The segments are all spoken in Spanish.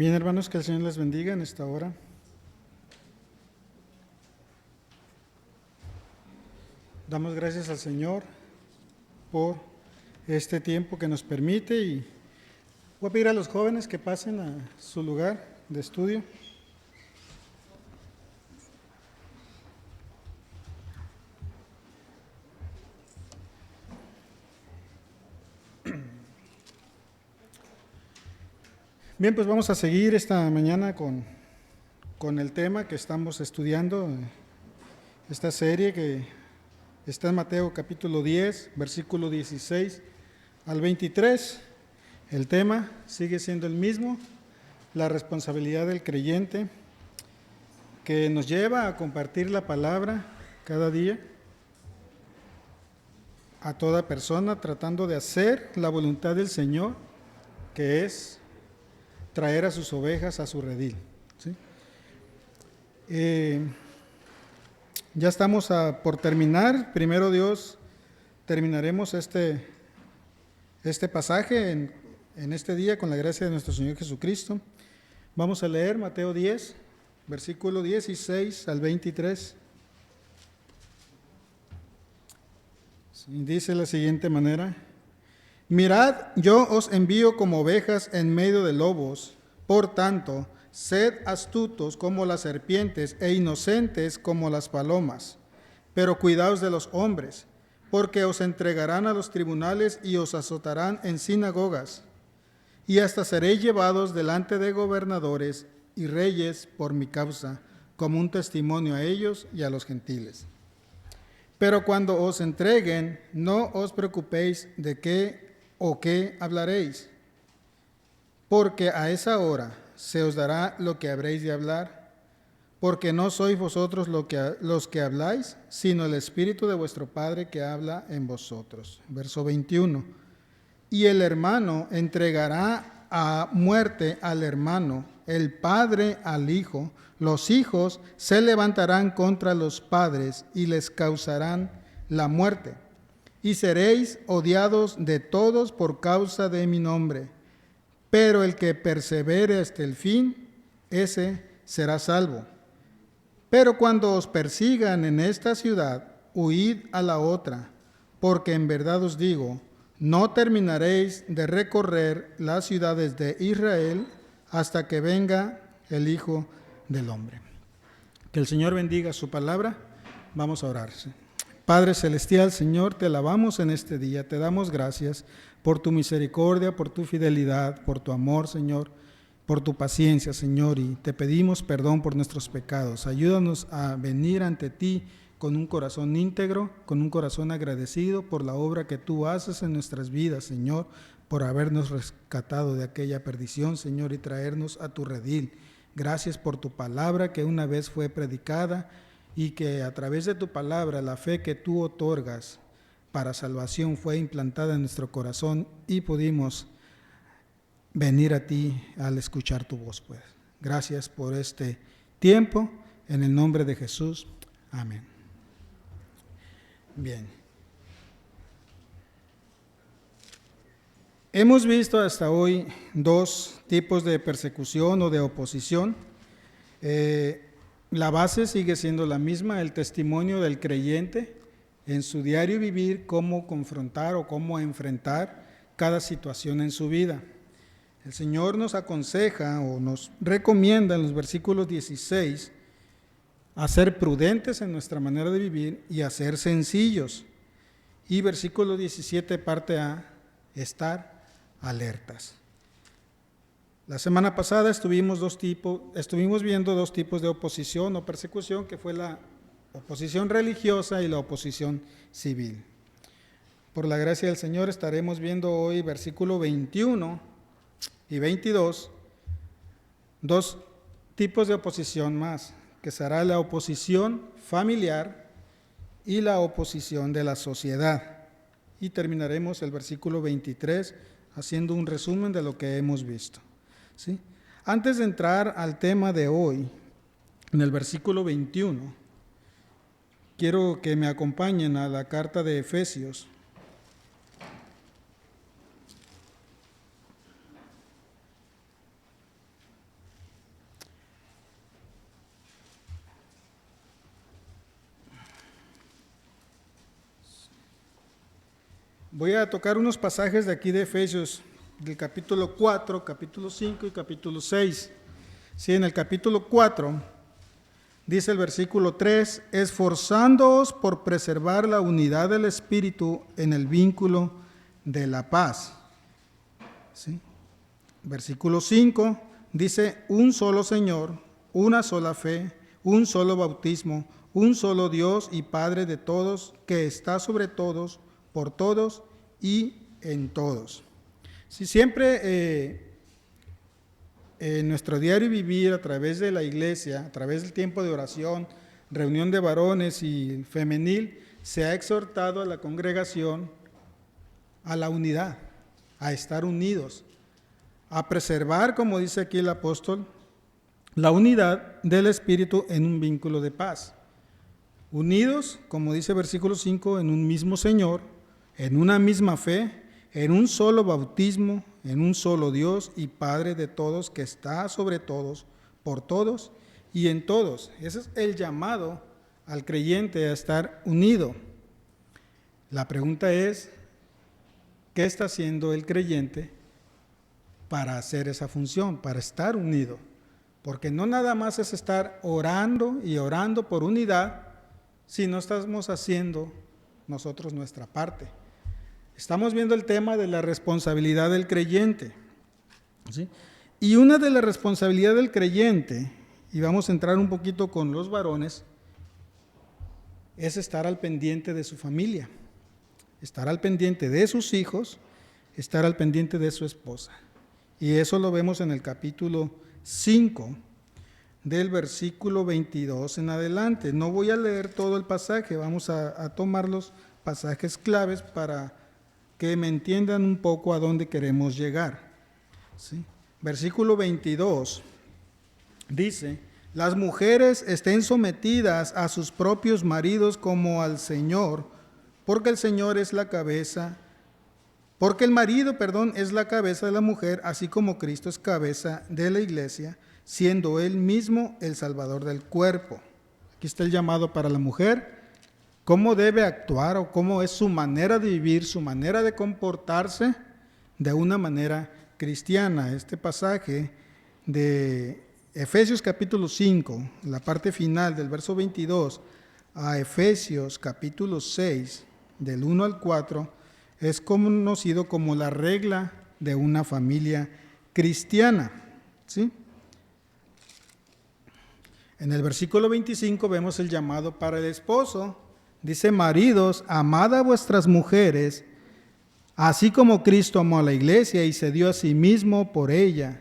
Bien, hermanos, que el Señor les bendiga en esta hora. Damos gracias al Señor por este tiempo que nos permite y voy a pedir a los jóvenes que pasen a su lugar de estudio. Bien, pues vamos a seguir esta mañana con el tema que estamos estudiando, esta serie que está en Mateo capítulo 10, versículo 16 al 23. El tema sigue siendo el mismo, la responsabilidad del creyente, que nos lleva a compartir la palabra cada día a toda persona, tratando de hacer la voluntad del Señor, que es traer a sus ovejas a su redil. ¿Sí? Ya estamos por terminar. Primero Dios, terminaremos este pasaje en este día con la gracia de nuestro Señor Jesucristo. Vamos a leer Mateo 10, versículo 16 al 23. Dice de la siguiente manera: Mirad, yo os envío como ovejas en medio de lobos, por tanto, sed astutos como las serpientes e inocentes como las palomas. Pero cuidaos de los hombres, porque os entregarán a los tribunales y os azotarán en sinagogas, y hasta seréis llevados delante de gobernadores y reyes por mi causa, como un testimonio a ellos y a los gentiles. Pero cuando os entreguen, no os preocupéis de qué o qué hablaréis, porque a esa hora se os dará lo que habréis de hablar, porque no sois vosotros los que habláis, sino el Espíritu de vuestro Padre que habla en vosotros. Verso 21. Y el hermano entregará a muerte al hermano, el padre al hijo, los hijos se levantarán contra los padres y les causarán la muerte. Y seréis odiados de todos por causa de mi nombre. Pero el que persevere hasta el fin, ese será salvo. Pero cuando os persigan en esta ciudad, huid a la otra, porque en verdad os digo, no terminaréis de recorrer las ciudades de Israel hasta que venga el Hijo del Hombre. Que el Señor bendiga su palabra. Vamos a orar. Padre celestial, Señor, te alabamos en este día, te damos gracias por tu misericordia, por tu fidelidad, por tu amor, Señor, por tu paciencia, Señor, y te pedimos perdón por nuestros pecados. Ayúdanos a venir ante ti con un corazón íntegro, con un corazón agradecido por la obra que tú haces en nuestras vidas, Señor, por habernos rescatado de aquella perdición, Señor, y traernos a tu redil. Gracias por tu palabra que una vez fue predicada, y que a través de tu palabra la fe que tú otorgas para salvación fue implantada en nuestro corazón y pudimos venir a ti al escuchar tu voz, pues. Gracias por este tiempo, en el nombre de Jesús. Amén. Bien. Hemos visto hasta hoy dos tipos de persecución o de oposición. La base sigue siendo la misma, el testimonio del creyente en su diario vivir, cómo confrontar o cómo enfrentar cada situación en su vida. El Señor nos aconseja o nos recomienda en los versículos 16 a ser prudentes en nuestra manera de vivir y a ser sencillos. Y versículo 17, parte A, estar alertas. La semana pasada estuvimos viendo dos tipos de oposición o persecución, que fue la oposición religiosa y la oposición civil. Por la gracia del Señor estaremos viendo hoy versículo 21 y 22, dos tipos de oposición más, que será la oposición familiar y la oposición de la sociedad. Y terminaremos el versículo 23 haciendo un resumen de lo que hemos visto. ¿Sí? Antes de entrar al tema de hoy, en el versículo 21, quiero que me acompañen a la carta de Efesios. Voy a tocar unos pasajes de aquí de Efesios, del capítulo 4, capítulo 5 y capítulo 6. Sí, en el capítulo 4 dice el versículo 3, esforzándoos por preservar la unidad del Espíritu en el vínculo de la paz. ¿Sí? Versículo 5 dice, un solo Señor, una sola fe, un solo bautismo, un solo Dios y Padre de todos, que está sobre todos, por todos y en todos. Si siempre en nuestro diario vivir, a través de la iglesia, a través del tiempo de oración, reunión de varones y femenil, se ha exhortado a la congregación a la unidad, a estar unidos, a preservar, como dice aquí el apóstol, la unidad del Espíritu en un vínculo de paz. Unidos, como dice versículo 5, en un mismo Señor, en una misma fe, en un solo bautismo, en un solo Dios y Padre de todos, que está sobre todos, por todos y en todos. Ese es el llamado al creyente a estar unido. La pregunta es, ¿qué está haciendo el creyente para hacer esa función, para estar unido? Porque no nada más es estar orando y orando por unidad, si no estamos haciendo nosotros nuestra parte. Estamos viendo el tema de la responsabilidad del creyente, ¿sí? Y una de las responsabilidades del creyente, y vamos a entrar un poquito con los varones, es estar al pendiente de su familia, estar al pendiente de sus hijos, estar al pendiente de su esposa. Y eso lo vemos en el capítulo 5, del versículo 22 en adelante. No voy a leer todo el pasaje, vamos a tomar los pasajes claves para que me entiendan un poco a dónde queremos llegar. ¿Sí? Versículo 22 dice, las mujeres estén sometidas a sus propios maridos como al Señor, porque el Señor es la cabeza, porque el marido, es la cabeza de la mujer, así como Cristo es cabeza de la iglesia, siendo él mismo el Salvador del cuerpo. Aquí está el llamado para la mujer, cómo debe actuar o cómo es su manera de vivir, su manera de comportarse de una manera cristiana. Este pasaje de Efesios capítulo 5, la parte final del verso 22, a Efesios capítulo 6, del 1 al 4, es conocido como la regla de una familia cristiana. ¿Sí? En el versículo 25 vemos el llamado para el esposo. Dice, maridos, amad a vuestras mujeres, así como Cristo amó a la iglesia y se dio a sí mismo por ella,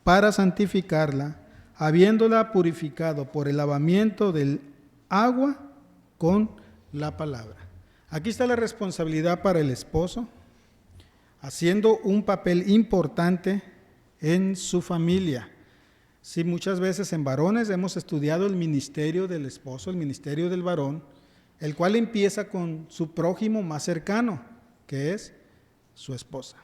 para santificarla, habiéndola purificado por el lavamiento del agua con la palabra. Aquí está la responsabilidad para el esposo, haciendo un papel importante en su familia. Sí, muchas veces en varones hemos estudiado el ministerio del esposo, el ministerio del varón, el cual empieza con su prójimo más cercano, que es su esposa.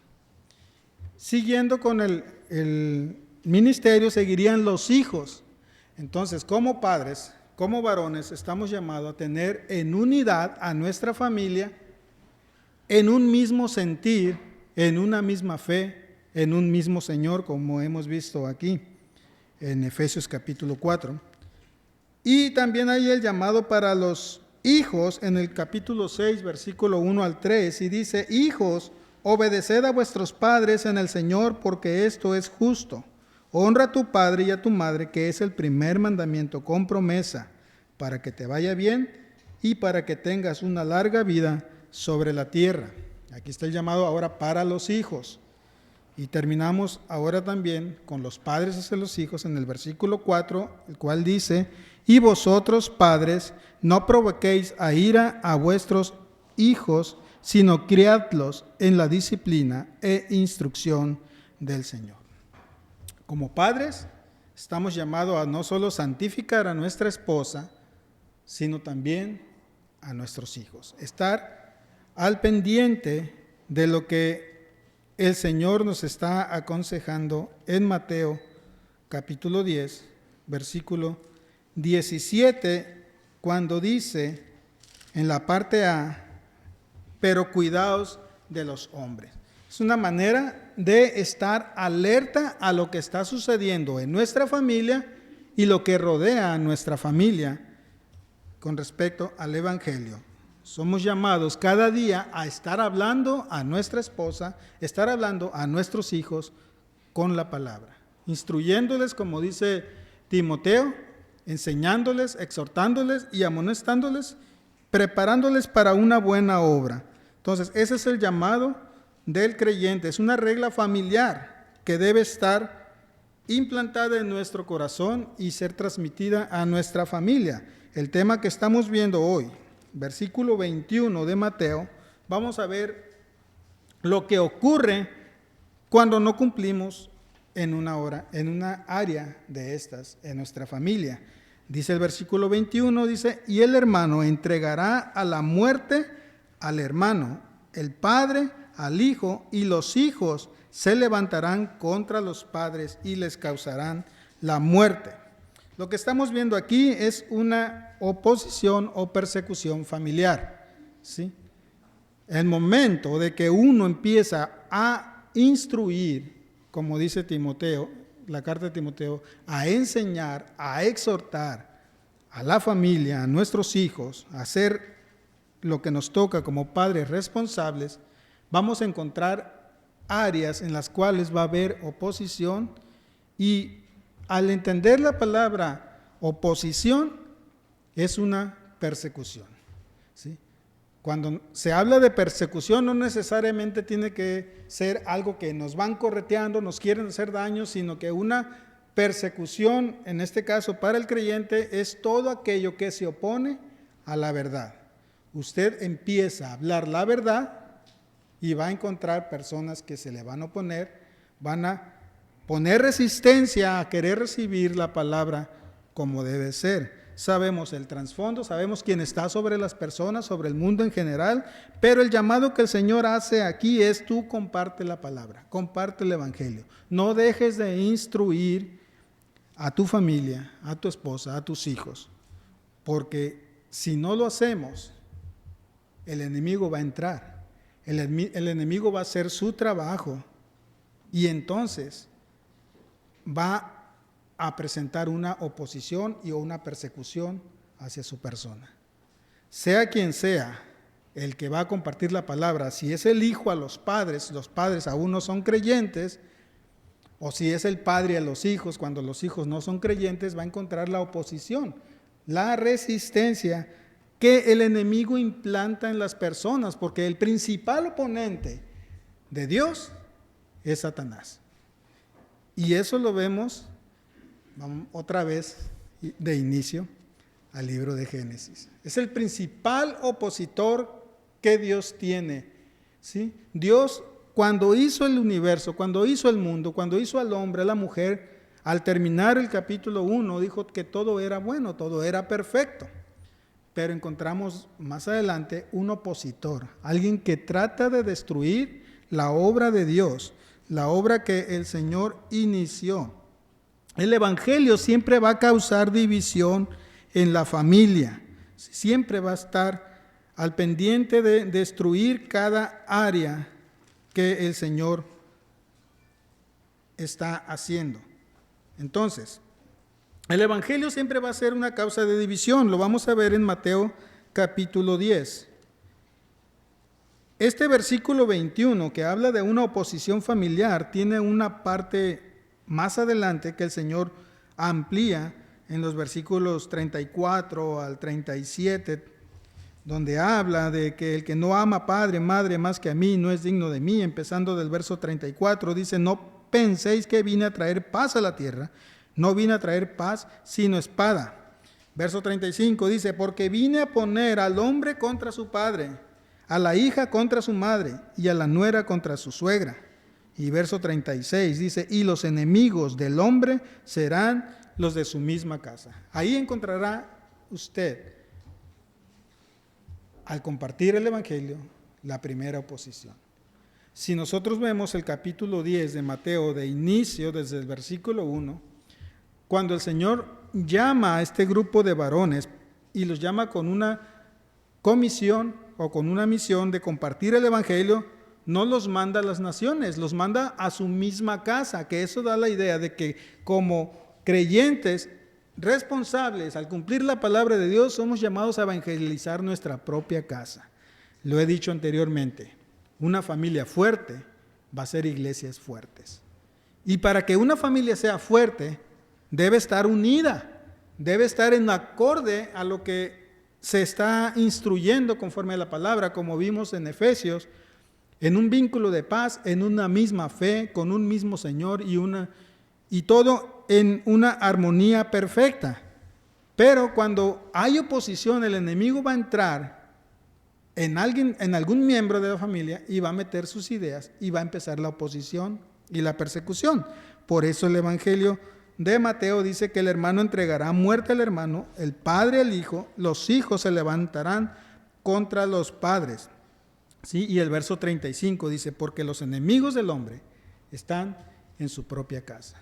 Siguiendo con el ministerio, seguirían los hijos. Entonces, como padres, como varones, estamos llamados a tener en unidad a nuestra familia, en un mismo sentir, en una misma fe, en un mismo Señor, como hemos visto aquí en Efesios capítulo 4. Y también hay el llamado para los hijos en el capítulo 6, versículo 1 al 3, y dice, hijos, obedeced a vuestros padres en el Señor, porque esto es justo. Honra a tu padre y a tu madre, que es el primer mandamiento con promesa, para que te vaya bien y para que tengas una larga vida sobre la tierra. Aquí está el llamado ahora para los hijos. Y terminamos ahora también con los padres hacia los hijos en el versículo 4, el cual dice, y vosotros, padres, no provoquéis a ira a vuestros hijos, sino criadlos en la disciplina e instrucción del Señor. Como padres, estamos llamados a no solo santificar a nuestra esposa, sino también a nuestros hijos. Estar al pendiente de lo que el Señor nos está aconsejando en Mateo capítulo 10, versículo 17, cuando dice en la parte A, pero cuidaos de los hombres. Es una manera de estar alerta a lo que está sucediendo en nuestra familia y lo que rodea a nuestra familia con respecto al Evangelio. Somos llamados cada día a estar hablando a nuestra esposa, estar hablando a nuestros hijos con la palabra, instruyéndoles, como dice Timoteo, enseñándoles, exhortándoles y amonestándoles, preparándoles para una buena obra. Entonces, ese es el llamado del creyente. Es una regla familiar que debe estar implantada en nuestro corazón y ser transmitida a nuestra familia. El tema que estamos viendo hoy, versículo 21 de Mateo, vamos a ver lo que ocurre cuando no cumplimos en una área de estas, en nuestra familia. Dice el versículo 21, dice, y el hermano entregará a la muerte al hermano, el padre al hijo, y los hijos se levantarán contra los padres y les causarán la muerte. Lo que estamos viendo aquí es una oposición o persecución familiar, ¿sí? El momento de que uno empieza a instruir, como dice Timoteo, la carta de Timoteo, a enseñar, a exhortar a la familia, a nuestros hijos, a hacer lo que nos toca como padres responsables, vamos a encontrar áreas en las cuales va a haber oposición, y al entender la palabra oposición es una persecución, ¿sí? Cuando se habla de persecución no necesariamente tiene que ser algo que nos van correteando, nos quieren hacer daño, sino que una persecución, en este caso para el creyente, es todo aquello que se opone a la verdad. Usted empieza a hablar la verdad y va a encontrar personas que se le van a oponer, van a poner resistencia a querer recibir la palabra como debe ser. Sabemos el trasfondo, sabemos quién está sobre las personas, sobre el mundo en general, pero el llamado que el Señor hace aquí es: tú comparte la palabra, comparte el Evangelio. No dejes de instruir a tu familia, a tu esposa, a tus hijos, porque si no lo hacemos, el enemigo va a entrar, el enemigo va a hacer su trabajo y entonces va a presentar una oposición y una persecución hacia su persona. Sea quien sea el que va a compartir la palabra, si es el hijo a los padres aún no son creyentes, o si es el padre a los hijos cuando los hijos no son creyentes, va a encontrar la oposición, la resistencia que el enemigo implanta en las personas, porque el principal oponente de Dios es Satanás. Y eso lo vemos, vamos otra vez de inicio al libro de Génesis. Es el principal opositor que Dios tiene, ¿sí? Dios, cuando hizo el universo, cuando hizo el mundo, cuando hizo al hombre, a la mujer, al terminar el capítulo 1, dijo que todo era bueno, todo era perfecto. Pero encontramos más adelante un opositor, alguien que trata de destruir la obra de Dios, la obra que el Señor inició. El Evangelio siempre va a causar división en la familia, siempre va a estar al pendiente de destruir cada área que el Señor está haciendo. Entonces, el Evangelio siempre va a ser una causa de división, lo vamos a ver en Mateo capítulo 10. Este versículo 21, que habla de una oposición familiar, tiene una parte más adelante que el Señor amplía en los versículos 34 al 37, donde habla de que el que no ama padre, madre más que a mí, no es digno de mí. Empezando del verso 34, dice: no penséis que vine a traer paz a la tierra, no vine a traer paz, sino espada. Verso 35 dice: porque vine a poner al hombre contra su padre, a la hija contra su madre, y a la nuera contra su suegra. Y verso 36 dice: y los enemigos del hombre serán los de su misma casa. Ahí encontrará usted, al compartir el Evangelio, la primera oposición. Si nosotros vemos el capítulo 10 de Mateo de inicio, desde el versículo 1, cuando el Señor llama a este grupo de varones y los llama con una comisión o con una misión de compartir el Evangelio, no los manda a las naciones, los manda a su misma casa, que eso da la idea de que como creyentes responsables, al cumplir la palabra de Dios, somos llamados a evangelizar nuestra propia casa. Lo he dicho anteriormente, una familia fuerte va a ser iglesias fuertes. Y para que una familia sea fuerte, debe estar unida, debe estar en acorde a lo que se está instruyendo conforme a la palabra, como vimos en Efesios, en un vínculo de paz, en una misma fe, con un mismo Señor y todo en una armonía perfecta. Pero cuando hay oposición, el enemigo va a entrar en algún miembro de la familia y va a meter sus ideas y va a empezar la oposición y la persecución. Por eso el Evangelio de Mateo dice que el hermano entregará muerte al hermano, el padre al hijo, los hijos se levantarán contra los padres. ¿Sí? Y el verso 35 dice, porque los enemigos del hombre están en su propia casa.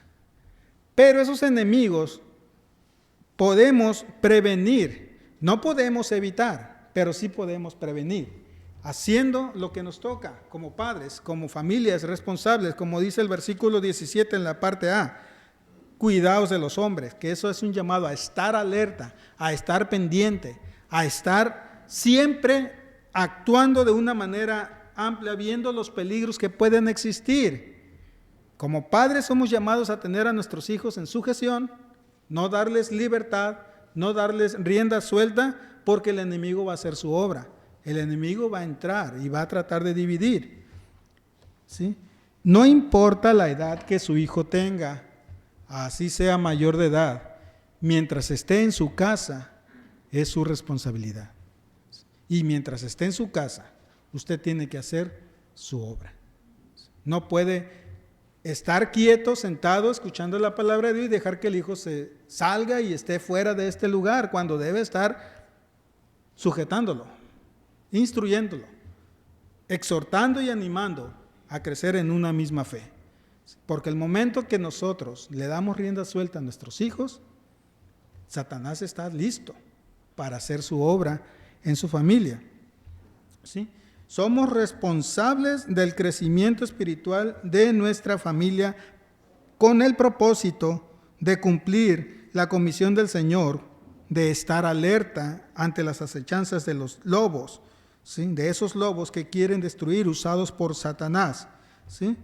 Pero esos enemigos podemos prevenir, no podemos evitar, pero sí podemos prevenir, haciendo lo que nos toca como padres, como familias responsables, como dice el versículo 17 en la parte A, cuidaos de los hombres, que eso es un llamado a estar alerta, a estar pendiente, a estar siempre actuando de una manera amplia, viendo los peligros que pueden existir. Como padres somos llamados a tener a nuestros hijos en sujeción, no darles libertad, no darles rienda suelta, porque el enemigo va a hacer su obra. El enemigo va a entrar y va a tratar de dividir. ¿Sí? No importa la edad que su hijo tenga, así sea mayor de edad, mientras esté en su casa, es su responsabilidad. Y mientras esté en su casa, usted tiene que hacer su obra. No puede estar quieto, sentado, escuchando la palabra de Dios y dejar que el hijo se salga y esté fuera de este lugar, cuando debe estar sujetándolo, instruyéndolo, exhortando y animando a crecer en una misma fe. Porque el momento que nosotros le damos rienda suelta a nuestros hijos, Satanás está listo para hacer su obra en su familia. ¿Sí? Somos responsables del crecimiento espiritual de nuestra familia con el propósito de cumplir la comisión del Señor, de estar alerta ante las acechanzas de los lobos, ¿sí? De esos lobos que quieren destruir, usados por Satanás. ¿Sí?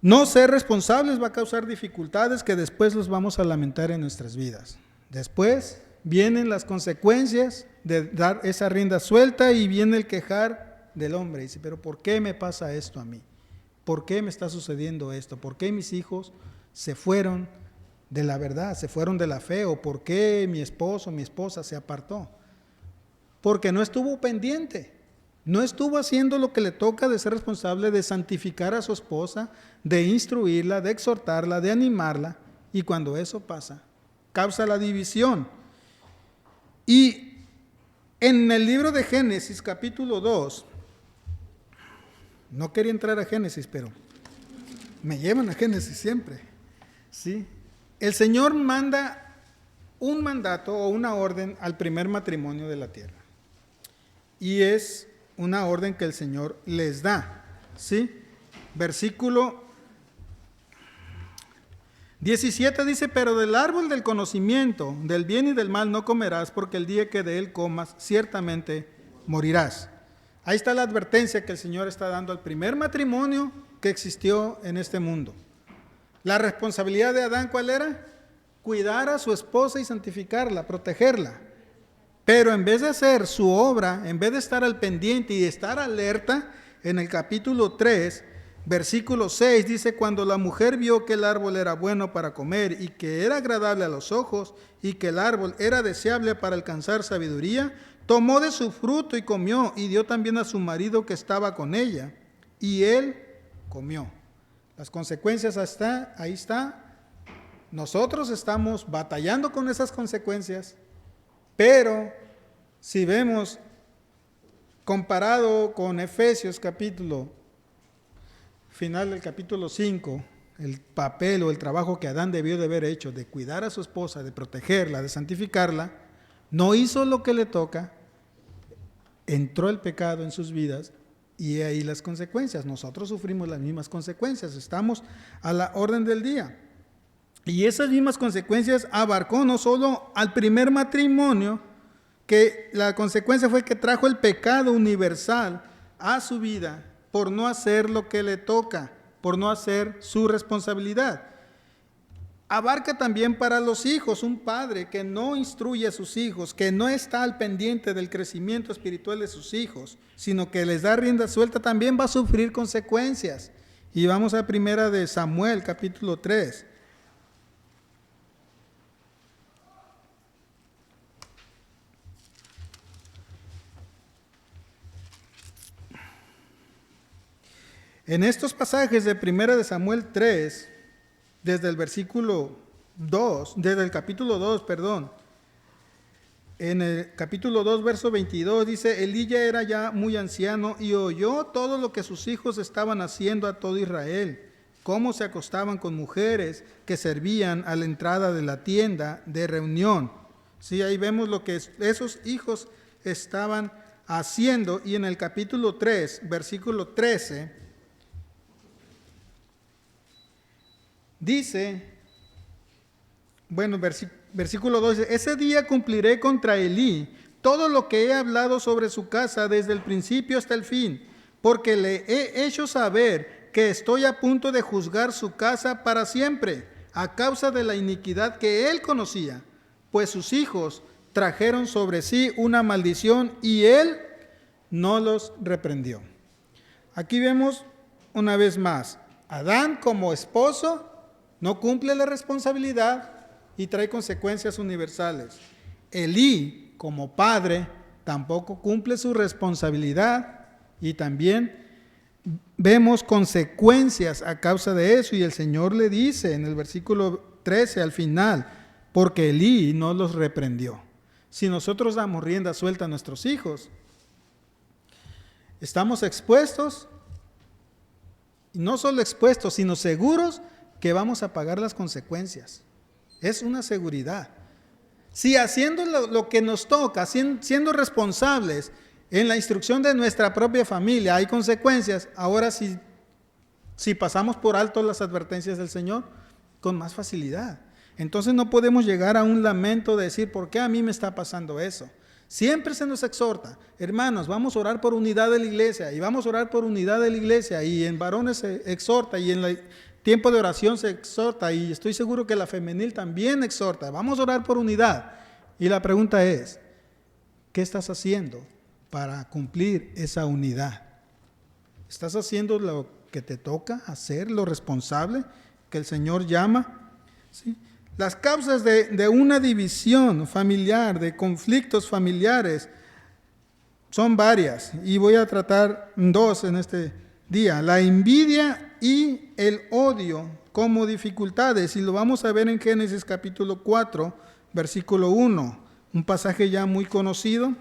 No ser responsables va a causar dificultades que después los vamos a lamentar en nuestras vidas. Después vienen las consecuencias de dar esa rienda suelta y viene el quejar del hombre. Dice, pero ¿por qué me pasa esto a mí? ¿Por qué me está sucediendo esto? ¿Por qué mis hijos se fueron de la verdad, se fueron de la fe? ¿O por qué mi esposo, mi esposa se apartó? Porque no estuvo pendiente, no estuvo haciendo lo que le toca de ser responsable de santificar a su esposa, de instruirla, de exhortarla, de animarla. Y cuando eso pasa, causa la división. Y en el libro de Génesis, capítulo 2, no quería entrar a Génesis, pero me llevan a Génesis siempre, ¿sí? El Señor manda un mandato o una orden al primer matrimonio de la tierra. Y es una orden que el Señor les da, ¿sí? Versículo 17 dice, pero del árbol del conocimiento, del bien y del mal no comerás, porque el día que de él comas, ciertamente morirás. Ahí está la advertencia que el Señor está dando al primer matrimonio que existió en este mundo. La responsabilidad de Adán, ¿cuál era? Cuidar a su esposa y santificarla, protegerla. Pero en vez de hacer su obra, en vez de estar al pendiente y estar alerta, en el capítulo 3, versículo 6 dice, cuando la mujer vio que el árbol era bueno para comer y que era agradable a los ojos y que el árbol era deseable para alcanzar sabiduría, tomó de su fruto y comió y dio también a su marido que estaba con ella y él comió. Las consecuencias ahí está. Nosotros estamos batallando con esas consecuencias, pero si vemos comparado con Efesios final del capítulo 5, el papel o el trabajo que Adán debió de haber hecho de cuidar a su esposa, de protegerla, de santificarla, no hizo lo que le toca, entró el pecado en sus vidas Y ahí las consecuencias. Nosotros sufrimos las mismas consecuencias. Estamos a la orden del día. Y esas mismas consecuencias abarcó no solo al primer matrimonio, que la consecuencia fue que trajo el pecado universal a su vida por no hacer lo que le toca, por no hacer su responsabilidad. Abarca también para los hijos, un padre que no instruye a sus hijos, que no está al pendiente del crecimiento espiritual de sus hijos, sino que les da rienda suelta, también va a sufrir consecuencias. Y vamos a primera de Samuel, capítulo 3. En estos pasajes de primera de Samuel 3, desde el capítulo 2, en el capítulo 2, verso 22, dice, Elí ya era ya muy anciano y oyó todo lo que sus hijos estaban haciendo a todo Israel, cómo se acostaban con mujeres que servían a la entrada de la tienda de reunión. Sí, ahí vemos lo que esos hijos estaban haciendo. Y en el capítulo 3, versículo 13, dice, versículo 12, ese día cumpliré contra Elí todo lo que he hablado sobre su casa desde el principio hasta el fin, porque le he hecho saber que estoy a punto de juzgar su casa para siempre, a causa de la iniquidad que él conocía, pues sus hijos trajeron sobre sí una maldición y él no los reprendió. Aquí vemos una vez más, Adán como esposo no cumple la responsabilidad y trae consecuencias universales. Elí, como padre, tampoco cumple su responsabilidad y también vemos consecuencias a causa de eso. Y el Señor le dice en el versículo 13 al final, porque Elí no los reprendió. Si nosotros damos rienda suelta a nuestros hijos, estamos expuestos, y no solo expuestos, sino seguros que vamos a pagar las consecuencias. Es una seguridad. Si haciendo lo que nos toca, siendo responsables en la instrucción de nuestra propia familia, hay consecuencias, ahora si pasamos por alto las advertencias del Señor, con más facilidad. Entonces no podemos llegar a un lamento de decir, ¿por qué a mí me está pasando eso? Siempre se nos exhorta, hermanos, vamos a orar por unidad de la iglesia, y vamos a orar por unidad de la iglesia, y en varones se exhorta, y en la tiempo de oración se exhorta, y estoy seguro que la femenil también exhorta. Vamos a orar por unidad. Y la pregunta es, ¿qué estás haciendo para cumplir esa unidad? ¿Estás haciendo lo que te toca hacer, lo responsable que el Señor llama? ¿Sí? Las causas de una división familiar, de conflictos familiares, son varias, y voy a tratar dos en este día: la envidia y el odio como dificultades, y lo vamos a ver en Génesis capítulo 4, versículo 1, un pasaje ya muy conocido.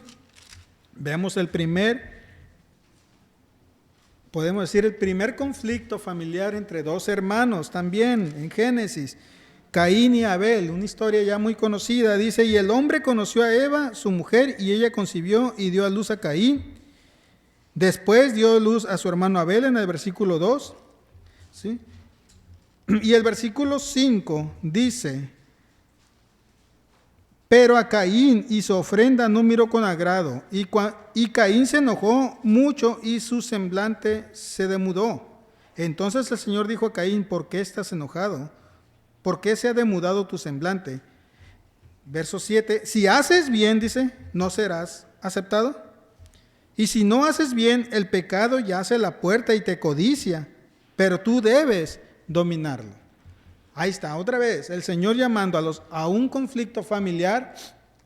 Veamos el primer conflicto familiar entre dos hermanos también en Génesis, Caín y Abel, una historia ya muy conocida. Dice, y el hombre conoció a Eva, su mujer, y ella concibió y dio a luz a Caín. Después dio luz a su hermano Abel en el versículo 2. ¿Sí? Y el versículo 5 dice, pero a Caín y su ofrenda no miró con agrado, y Caín se enojó mucho y su semblante se demudó. Entonces el Señor dijo a Caín, ¿por qué estás enojado? ¿Por qué se ha demudado tu semblante? Verso 7, si haces bien, dice, ¿no serás aceptado? Y si no haces bien, el pecado yace a la puerta y te codicia, pero tú debes dominarlo. Ahí está, otra vez, el Señor llamando a un conflicto familiar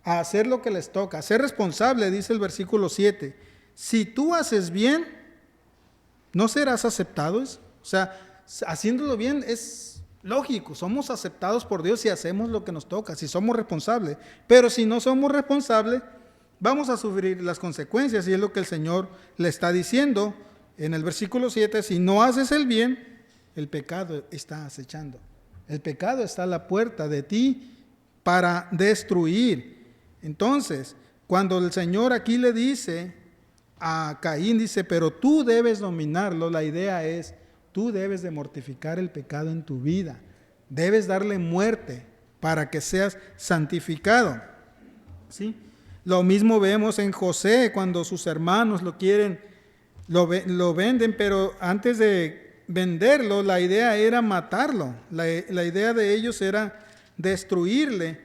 a hacer lo que les toca, a ser responsable, dice el versículo 7. Si tú haces bien, ¿no serás aceptado? O sea, haciéndolo bien es lógico, somos aceptados por Dios si hacemos lo que nos toca, si somos responsables. Pero si no somos responsables, vamos a sufrir las consecuencias, y es lo que el Señor le está diciendo en el versículo 7, si no haces el bien, el pecado está acechando. El pecado está a la puerta de ti para destruir. Entonces, cuando el Señor aquí le dice a Caín, dice, pero tú debes dominarlo. La idea es, tú debes de mortificar el pecado en tu vida. Debes darle muerte para que seas santificado. ¿Sí? Lo mismo vemos en José cuando sus hermanos lo quieren, lo venden, pero antes de venderlo, la idea era matarlo. La idea de ellos era destruirle.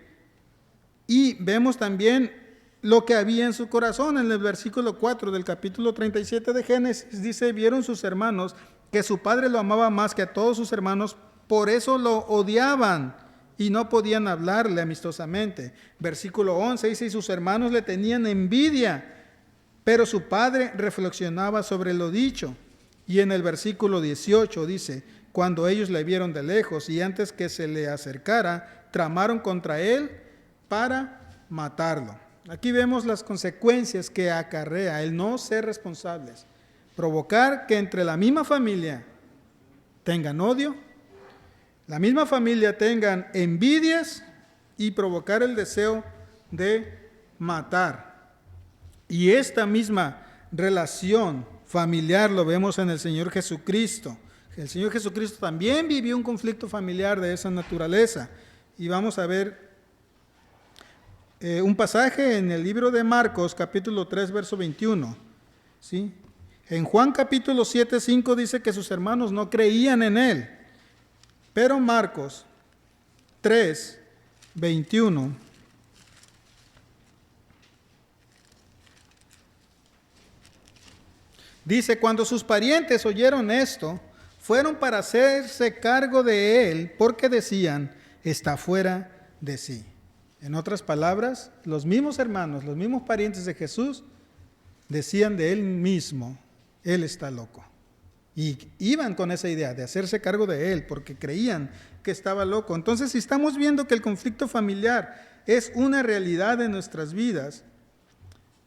Y vemos también lo que había en su corazón. En el versículo 4 del capítulo 37 de Génesis dice, vieron sus hermanos que su padre lo amaba más que a todos sus hermanos, por eso lo odiaban y no podían hablarle amistosamente. Versículo 11 dice, y sus hermanos le tenían envidia, pero su padre reflexionaba sobre lo dicho. Y en el versículo 18 dice, cuando ellos le vieron de lejos y antes que se le acercara, tramaron contra él para matarlo. Aquí vemos las consecuencias que acarrea el no ser responsables. Provocar que entre la misma familia tengan odio, la misma familia tengan envidias y provocar el deseo de matar. Y esta misma relación familiar lo vemos en el Señor Jesucristo. El Señor Jesucristo también vivió un conflicto familiar de esa naturaleza. Y vamos a ver un pasaje en el libro de Marcos, capítulo 3, verso 21. ¿Sí? En Juan capítulo 7, 5 dice que sus hermanos no creían en él. Pero Marcos 3, 21 dice, cuando sus parientes oyeron esto, fueron para hacerse cargo de él, porque decían, está fuera de sí. En otras palabras, los mismos hermanos, los mismos parientes de Jesús, decían de él mismo, él está loco. Y iban con esa idea de hacerse cargo de él, porque creían que estaba loco. Entonces, si estamos viendo que el conflicto familiar es una realidad en nuestras vidas,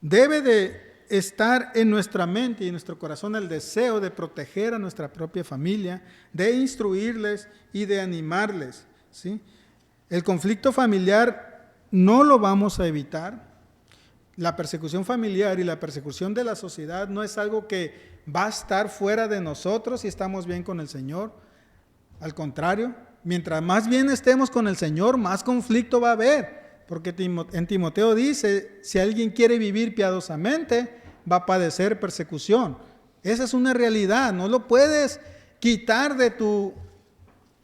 debe de estar en nuestra mente y en nuestro corazón el deseo de proteger a nuestra propia familia, de instruirles y de animarles, ¿sí? El conflicto familiar no lo vamos a evitar. La persecución familiar y la persecución de la sociedad no es algo que va a estar fuera de nosotros si estamos bien con el Señor. Al contrario, mientras más bien estemos con el Señor, más conflicto va a haber. Porque en Timoteo dice, si alguien quiere vivir piadosamente, va a padecer persecución. Esa es una realidad, no lo puedes quitar de tu,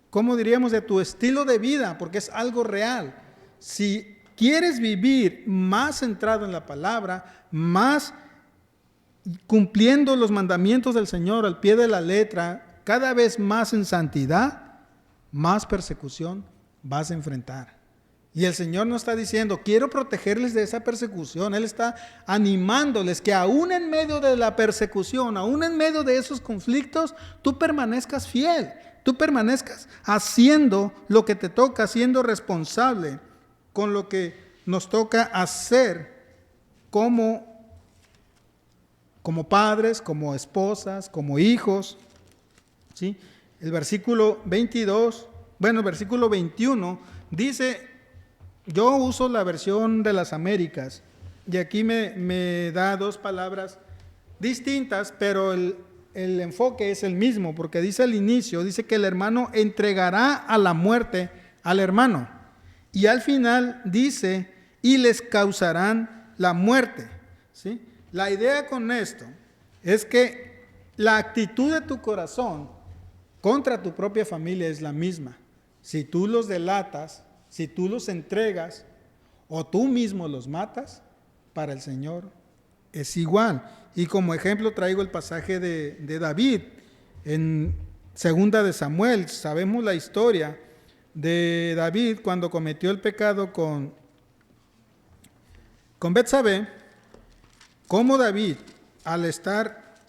¿cómo diríamos?, de tu estilo de vida, porque es algo real. Si quieres vivir más centrado en la palabra, más cumpliendo los mandamientos del Señor al pie de la letra, cada vez más en santidad, más persecución vas a enfrentar. Y el Señor no está diciendo, quiero protegerles de esa persecución. Él está animándoles que aún en medio de la persecución, aún en medio de esos conflictos, tú permanezcas fiel, tú permanezcas haciendo lo que te toca, siendo responsable con lo que nos toca hacer como padres, como esposas, como hijos. ¿Sí? El versículo 21 dice, yo uso la versión de las Américas y aquí me da dos palabras distintas, pero el enfoque es el mismo, porque dice al inicio, dice que el hermano entregará a la muerte al hermano. Y al final dice, y les causarán la muerte. ¿Sí? La idea con esto es que la actitud de tu corazón contra tu propia familia es la misma. Si tú los delatas, si tú los entregas o tú mismo los matas, para el Señor es igual. Y como ejemplo traigo el pasaje de David en Segunda de Samuel. Sabemos la historia de David cuando cometió el pecado con Betsabé, como David, al estar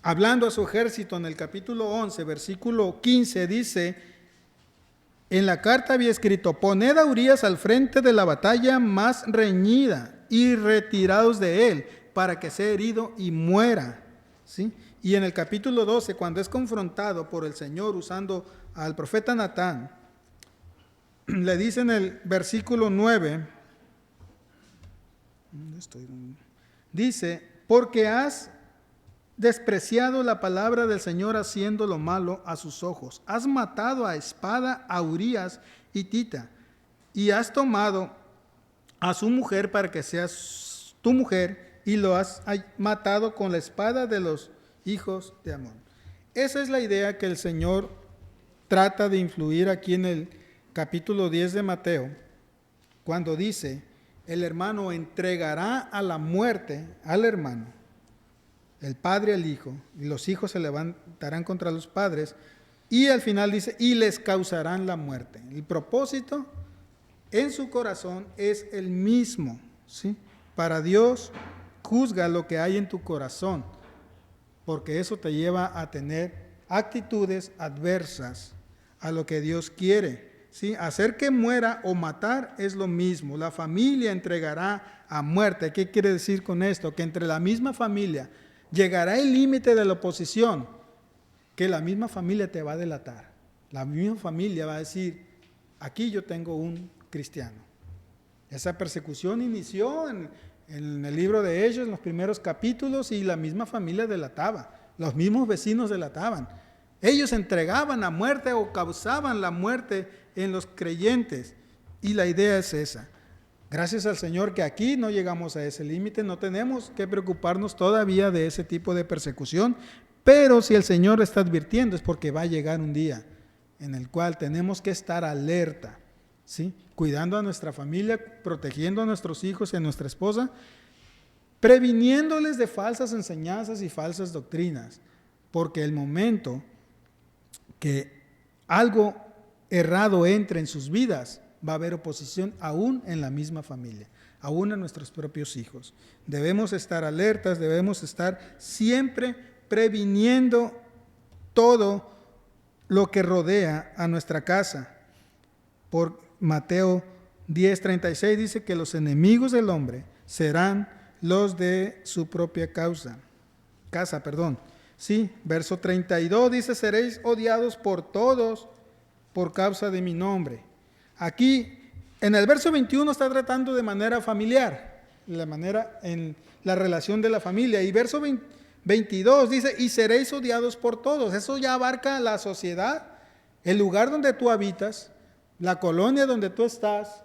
hablando a su ejército en el capítulo 11, versículo 15, dice, en la carta había escrito, poned a Urías al frente de la batalla más reñida y retirados de él, para que sea herido y muera. ¿Sí? Y en el capítulo 12, cuando es confrontado por el Señor usando al profeta Natán, le dice en el versículo 9, dice, porque has despreciado la palabra del Señor haciendo lo malo a sus ojos. Has matado a espada a Urías hitita y has tomado a su mujer para que sea tu mujer y lo has matado con la espada de los hijos de Amón. Esa es la idea que el Señor trata de influir aquí en el capítulo 10 de Mateo, cuando dice, el hermano entregará a la muerte al hermano, el padre al hijo, y los hijos se levantarán contra los padres, y al final dice, y les causarán la muerte. El propósito en su corazón es el mismo, ¿sí? Para Dios, juzga lo que hay en tu corazón, porque eso te lleva a tener actitudes adversas a lo que Dios quiere, ¿sí? Hacer que muera o matar es lo mismo. La familia entregará a muerte. ¿Qué quiere decir con esto? Que entre la misma familia llegará el límite de la oposición, que la misma familia te va a delatar. La misma familia va a decir, aquí yo tengo un cristiano. Esa persecución inició en el libro de Hechos, en los primeros capítulos, y la misma familia delataba, los mismos vecinos delataban. Ellos entregaban a muerte o causaban la muerte en los creyentes, y la idea es esa. Gracias al Señor que aquí no llegamos a ese límite, no tenemos que preocuparnos todavía de ese tipo de persecución, pero si el Señor está advirtiendo es porque va a llegar un día en el cual tenemos que estar alerta, ¿sí? Cuidando a nuestra familia, protegiendo a nuestros hijos y a nuestra esposa, previniéndoles de falsas enseñanzas y falsas doctrinas, porque el momento que algo errado entre en sus vidas, va a haber oposición aún en la misma familia, aún en nuestros propios hijos. Debemos estar alertas, debemos estar siempre previniendo todo lo que rodea a nuestra casa. Por Mateo 10:36 dice que los enemigos del hombre serán los de su propia casa. Sí, verso 32 dice, seréis odiados por todos por causa de mi nombre. Aquí, en el verso 21 está tratando de manera familiar, en la relación de la familia. Y verso 22 dice, y seréis odiados por todos. Eso ya abarca la sociedad, el lugar donde tú habitas, la colonia donde tú estás,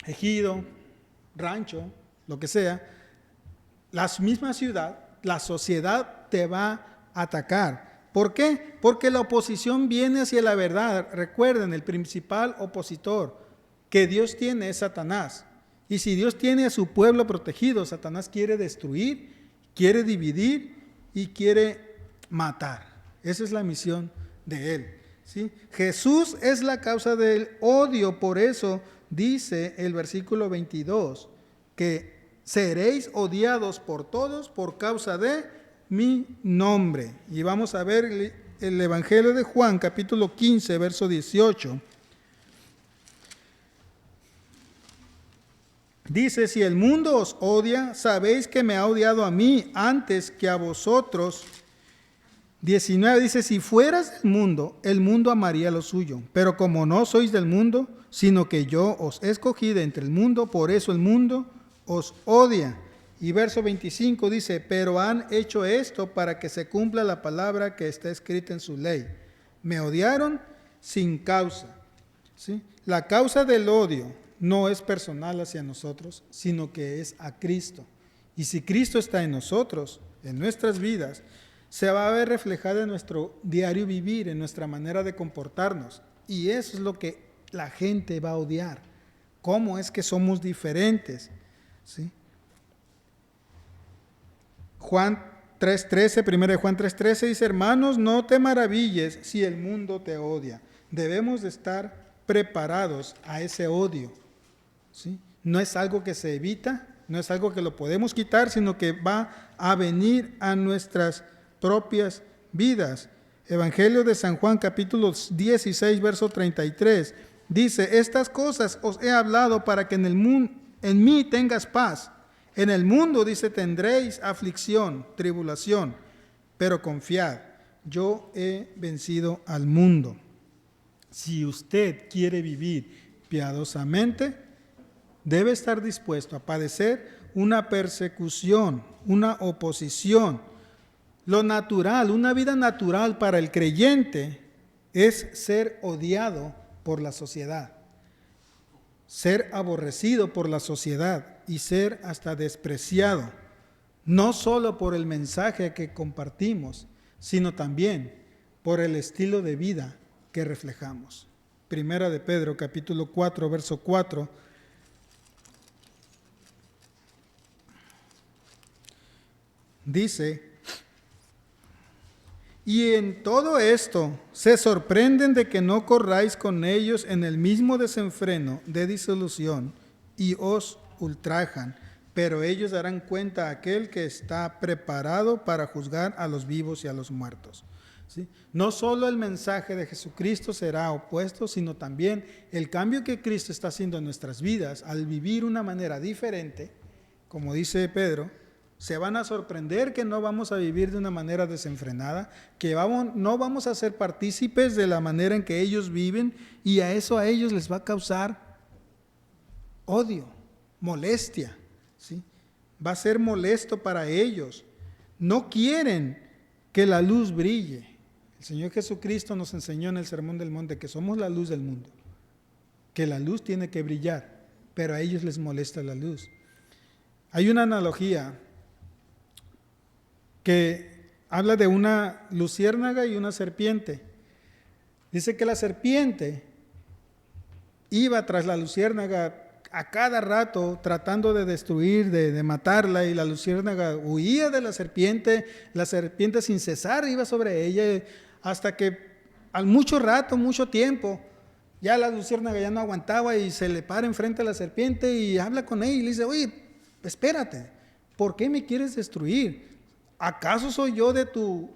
ejido, rancho, lo que sea, la misma ciudad, la sociedad te va a atacar. ¿Por qué? Porque la oposición viene hacia la verdad. Recuerden, el principal opositor que Dios tiene es Satanás. Y si Dios tiene a su pueblo protegido, Satanás quiere destruir, quiere dividir y quiere matar. Esa es la misión de él, ¿sí? Jesús es la causa del odio, por eso dice el versículo 22, que seréis odiados por todos por causa de mi nombre. Y vamos a ver el Evangelio de Juan, capítulo 15, verso 18. Dice, si el mundo os odia, sabéis que me ha odiado a mí antes que a vosotros. 19 dice, si fueras del mundo, el mundo amaría lo suyo. Pero como no sois del mundo, sino que yo os escogí de entre el mundo, por eso el mundo os odia. Y verso 25 dice, pero han hecho esto para que se cumpla la palabra que está escrita en su ley. Me odiaron sin causa. ¿Sí? La causa del odio no es personal hacia nosotros, sino que es a Cristo. Y si Cristo está en nosotros, en nuestras vidas, se va a ver reflejada en nuestro diario vivir, en nuestra manera de comportarnos. Y eso es lo que la gente va a odiar. ¿Cómo es que somos diferentes? ¿Sí? Juan 3:13, 1 de Juan 3:13 dice, hermanos, no te maravilles si el mundo te odia. Debemos de estar preparados a ese odio, ¿sí? No es algo que se evita, no es algo que lo podemos quitar, sino que va a venir a nuestras propias vidas. Evangelio de San Juan, capítulo 16, verso 33, dice, estas cosas os he hablado para que en mí tengas paz. En el mundo, dice, tendréis aflicción, tribulación, pero confiad, yo he vencido al mundo. Si usted quiere vivir piadosamente, debe estar dispuesto a padecer una persecución, una oposición. Lo natural, una vida natural para el creyente es ser odiado por la sociedad, ser aborrecido por la sociedad y ser hasta despreciado, no solo por el mensaje que compartimos, sino también por el estilo de vida que reflejamos. Primera de Pedro, capítulo 4, verso 4. Dice: y en todo esto se sorprenden de que no corráis con ellos en el mismo desenfreno de disolución y os ultrajan, pero ellos darán cuenta a aquel que está preparado para juzgar a los vivos y a los muertos. ¿Sí? No solo el mensaje de Jesucristo será opuesto, sino también el cambio que Cristo está haciendo en nuestras vidas al vivir una manera diferente, como dice Pedro. Se van a sorprender que no vamos a vivir de una manera desenfrenada, que no vamos a ser partícipes de la manera en que ellos viven, y a ellos les va a causar odio, molestia, ¿sí? Va a ser molesto para ellos. No quieren que la luz brille. El Señor Jesucristo nos enseñó en el Sermón del Monte que somos la luz del mundo, que la luz tiene que brillar, pero a ellos les molesta la luz. Hay una analogía que habla de una luciérnaga y una serpiente. Dice que la serpiente iba tras la luciérnaga a cada rato tratando de destruir, de matarla, y la luciérnaga huía de la serpiente sin cesar iba sobre ella, hasta que al mucho rato, mucho tiempo, ya la luciérnaga ya no aguantaba y se le para enfrente a la serpiente y habla con ella y le dice: oye, espérate, ¿por qué me quieres destruir? ¿Acaso soy yo de tu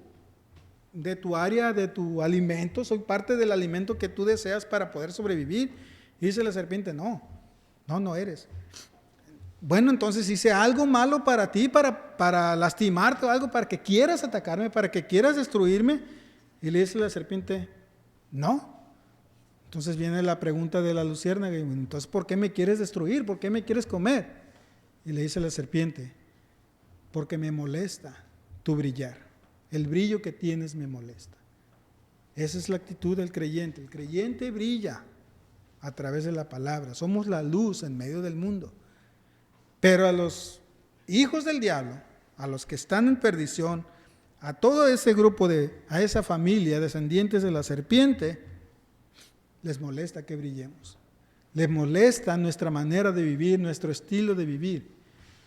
área, de tu alimento? ¿Soy parte del alimento que tú deseas para poder sobrevivir? Y dice la serpiente: no eres. Bueno, entonces hice algo malo para ti, para lastimarte o algo, para que quieras atacarme, para que quieras destruirme. Y le dice la serpiente: no. Entonces viene la pregunta de la luciérnaga: entonces, ¿por qué me quieres destruir? ¿Por qué me quieres comer? Y le dice la serpiente: porque me molesta tu brillar. El brillo que tienes me molesta. Esa es la actitud del creyente. El creyente brilla a través de la palabra. Somos la luz en medio del mundo. Pero a los hijos del diablo, a los que están en perdición, a todo ese grupo, a esa familia, descendientes de la serpiente, les molesta que brillemos. Les molesta nuestra manera de vivir, nuestro estilo de vivir.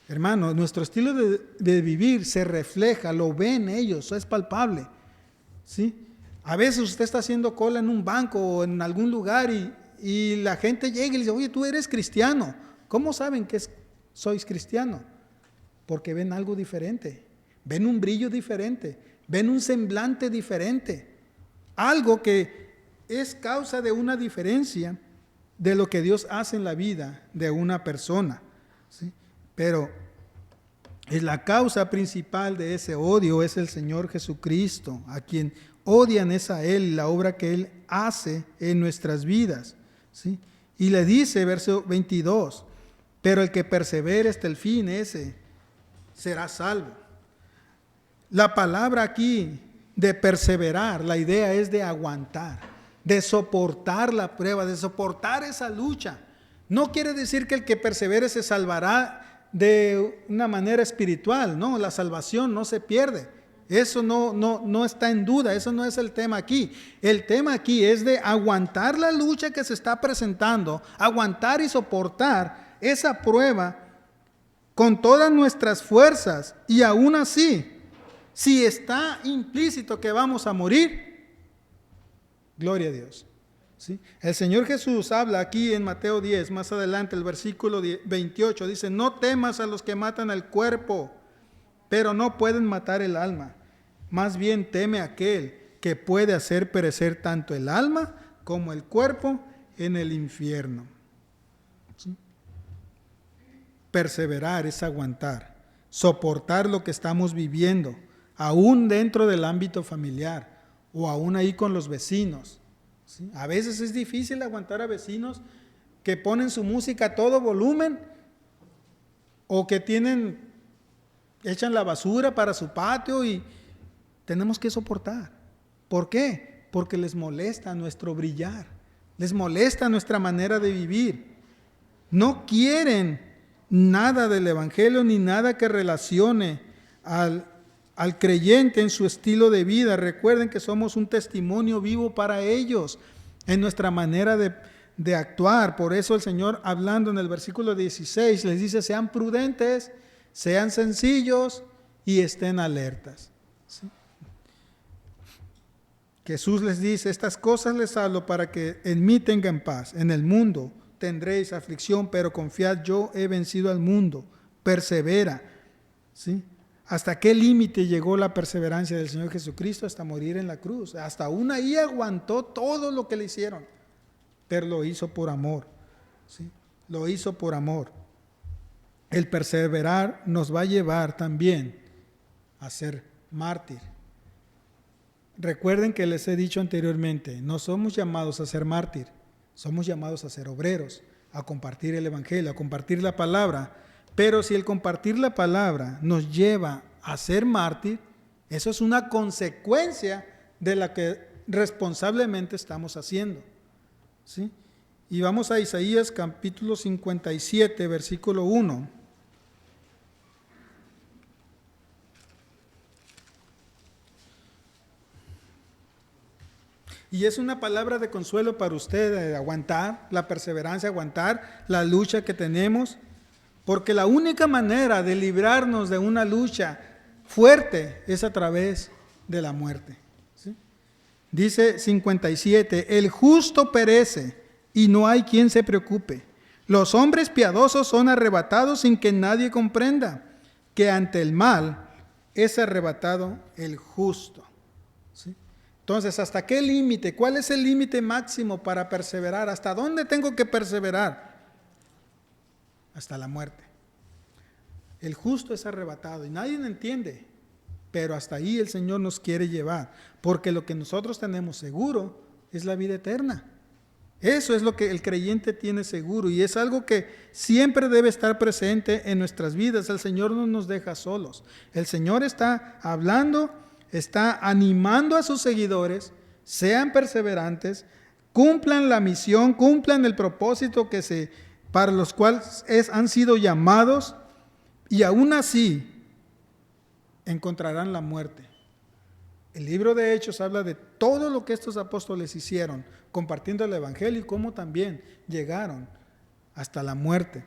Hermano, nuestro estilo de vivir se refleja, lo ven ellos, es palpable, ¿sí? A veces usted está haciendo cola en un banco o en algún lugar y la gente llega y le dice: oye, tú eres cristiano. ¿Cómo saben que sois cristiano? Porque ven algo diferente, ven un brillo diferente, ven un semblante diferente, algo que es causa de una diferencia de lo que Dios hace en la vida de una persona, ¿sí? Pero la causa principal de ese odio es el Señor Jesucristo. A quien odian es a Él, la obra que Él hace en nuestras vidas, ¿sí? Y le dice, verso 22, pero el que persevere hasta el fin, ese será salvo. La palabra aquí de perseverar, la idea es de aguantar, de soportar la prueba, de soportar esa lucha. No quiere decir que el que persevere se salvará de una manera espiritual, no, la salvación no se pierde. Eso no está en duda, eso no es el tema aquí. El tema aquí es de aguantar la lucha que se está presentando, aguantar y soportar esa prueba con todas nuestras fuerzas, y aún así, si está implícito que vamos a morir, gloria a Dios. ¿Sí? El Señor Jesús habla aquí en Mateo 10, más adelante, el versículo 28, dice: no temas a los que matan el cuerpo, pero no pueden matar el alma. Más bien teme a aquel que puede hacer perecer tanto el alma como el cuerpo en el infierno. ¿Sí? Perseverar es aguantar, soportar lo que estamos viviendo, aún dentro del ámbito familiar o aún ahí con los vecinos. ¿Sí? A veces es difícil aguantar a vecinos que ponen su música a todo volumen o que echan la basura para su patio y tenemos que soportar. ¿Por qué? Porque les molesta nuestro brillar, les molesta nuestra manera de vivir. No quieren nada del Evangelio ni nada que relacione al creyente en su estilo de vida. Recuerden que somos un testimonio vivo para ellos en nuestra manera de actuar. Por eso el Señor, hablando en el versículo 16, les dice: sean prudentes, sean sencillos y estén alertas. ¿Sí? Jesús les dice: estas cosas les hablo para que en mí tengan paz. En el mundo tendréis aflicción, pero confiad, yo he vencido al mundo. Persevera. ¿Sí? ¿Hasta qué límite llegó la perseverancia del Señor Jesucristo? Hasta morir en la cruz. Hasta aún ahí aguantó todo lo que le hicieron, pero lo hizo por amor. ¿Sí? Lo hizo por amor. El perseverar nos va a llevar también a ser mártir. Recuerden que les he dicho anteriormente, no somos llamados a ser mártir, somos llamados a ser obreros, a compartir el Evangelio, a compartir la palabra. Pero si el compartir la palabra nos lleva a ser mártir, eso es una consecuencia de la que responsablemente estamos haciendo. ¿Sí? Y vamos a Isaías capítulo 57, versículo 1. Y es una palabra de consuelo para usted, de aguantar la perseverancia, aguantar la lucha que tenemos, porque la única manera de librarnos de una lucha fuerte es a través de la muerte. ¿Sí? Dice 57, el justo perece y no hay quien se preocupe. Los hombres piadosos son arrebatados sin que nadie comprenda que ante el mal es arrebatado el justo. ¿Sí? Entonces, ¿hasta qué límite? ¿Cuál es el límite máximo para perseverar? ¿Hasta dónde tengo que perseverar? Hasta la muerte. El justo es arrebatado y nadie lo entiende, pero hasta ahí el Señor nos quiere llevar, porque lo que nosotros tenemos seguro es la vida eterna. Eso es lo que el creyente tiene seguro y es algo que siempre debe estar presente en nuestras vidas. El Señor no nos deja solos. El Señor está hablando, está animando a sus seguidores, sean perseverantes, cumplan la misión, cumplan el propósito para los cuales han sido llamados, y aún así encontrarán la muerte. El libro de Hechos habla de todo lo que estos apóstoles hicieron, compartiendo el Evangelio, y cómo también llegaron hasta la muerte.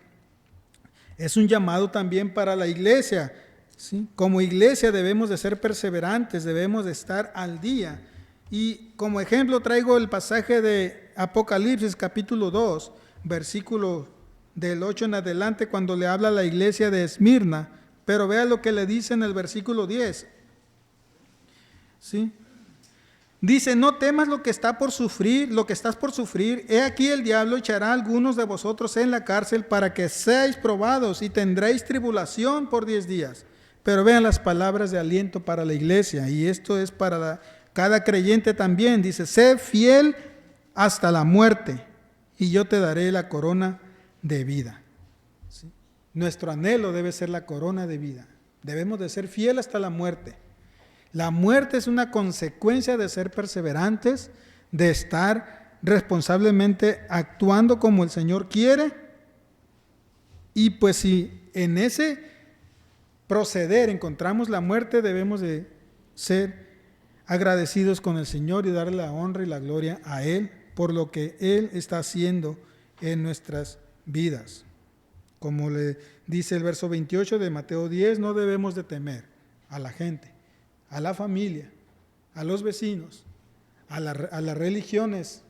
Es un llamado también para la iglesia. ¿Sí? Como iglesia debemos de ser perseverantes, debemos de estar al día. Y como ejemplo traigo el pasaje de Apocalipsis capítulo 2, versículo del 8 en adelante, cuando le habla a la iglesia de Esmirna. Pero vea lo que le dice en el versículo 10. ¿Sí? Dice: no temas lo que estás por sufrir. He aquí el diablo echará a algunos de vosotros en la cárcel para que seáis probados y tendréis tribulación por 10 días. Pero vean las palabras de aliento para la iglesia, y esto es para cada creyente también. Dice: sé fiel hasta la muerte y yo te daré la corona de vida. ¿Sí? Nuestro anhelo debe ser la corona de vida. Debemos de ser fiel hasta la muerte. La muerte es una consecuencia de ser perseverantes, de estar responsablemente actuando como el Señor quiere. Y pues si en ese proceder encontramos la muerte, debemos de ser agradecidos con el Señor y darle la honra y la gloria a Él por lo que Él está haciendo en nuestras vidas. Como le dice el verso 28 de Mateo 10, no debemos de temer a la gente, a la familia, a los vecinos, a las religiones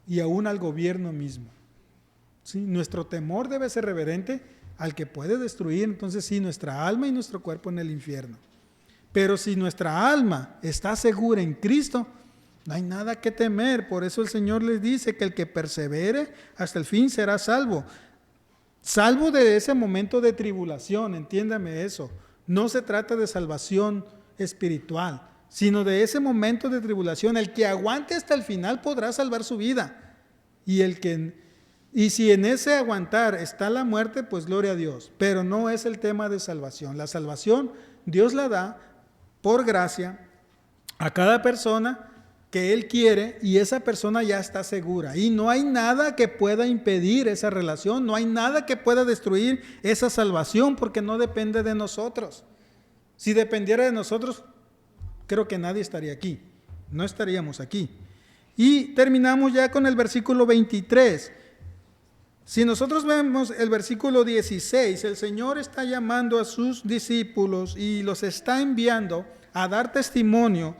y aún al gobierno mismo. ¿Sí? Nuestro temor debe ser reverente al que puede destruir, entonces sí, nuestra alma y nuestro cuerpo en el infierno. Pero si nuestra alma está segura en Cristo, no hay nada que temer. Por eso el Señor les dice que el que persevere hasta el fin será salvo. Salvo de ese momento de tribulación, entiéndame eso. No se trata de salvación espiritual, sino de ese momento de tribulación. El que aguante hasta el final podrá salvar su vida. Y el que Y si en ese aguantar está la muerte, pues gloria a Dios. Pero no es el tema de salvación. La salvación Dios la da por gracia a cada persona que Él quiere, y esa persona ya está segura. Y no hay nada que pueda impedir esa relación, no hay nada que pueda destruir esa salvación, porque no depende de nosotros. Si dependiera de nosotros, creo que nadie estaría aquí, no estaríamos aquí. Y terminamos ya con el versículo 23. Si nosotros vemos el versículo 16, el Señor está llamando a sus discípulos y los está enviando a dar testimonio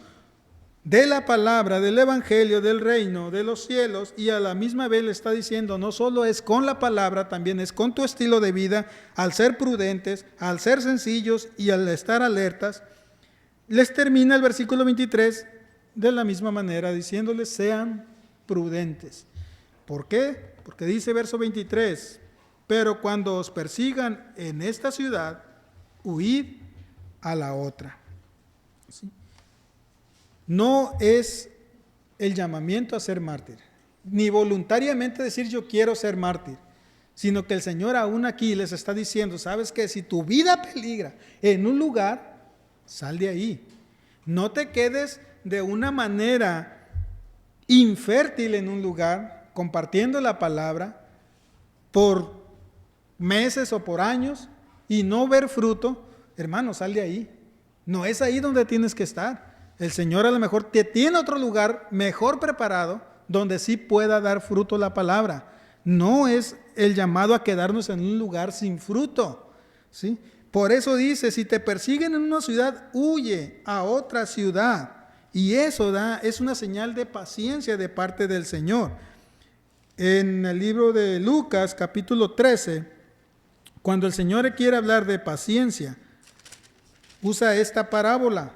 de la palabra, del evangelio, del reino, de los cielos, y a la misma vez le está diciendo, no solo es con la palabra, también es con tu estilo de vida, al ser prudentes, al ser sencillos y al estar alertas. Les termina el versículo 23 de la misma manera, diciéndoles, sean prudentes. ¿Por qué? Porque dice verso 23, pero cuando os persigan en esta ciudad, huid a la otra. ¿Sí? No es el llamamiento a ser mártir, ni voluntariamente decir yo quiero ser mártir, sino que el Señor aún aquí les está diciendo, sabes que si tu vida peligra en un lugar, sal de ahí. No te quedes de una manera infértil en un lugar, compartiendo la palabra por meses o por años y no ver fruto. Hermano, sal de ahí. No es ahí donde tienes que estar. El Señor a lo mejor te tiene otro lugar mejor preparado donde sí pueda dar fruto la palabra. No es el llamado a quedarnos en un lugar sin fruto, ¿sí? Por eso dice, si te persiguen en una ciudad, huye a otra ciudad. Y eso es una señal de paciencia de parte del Señor. En el libro de Lucas, capítulo 13, cuando el Señor quiere hablar de paciencia, usa esta parábola.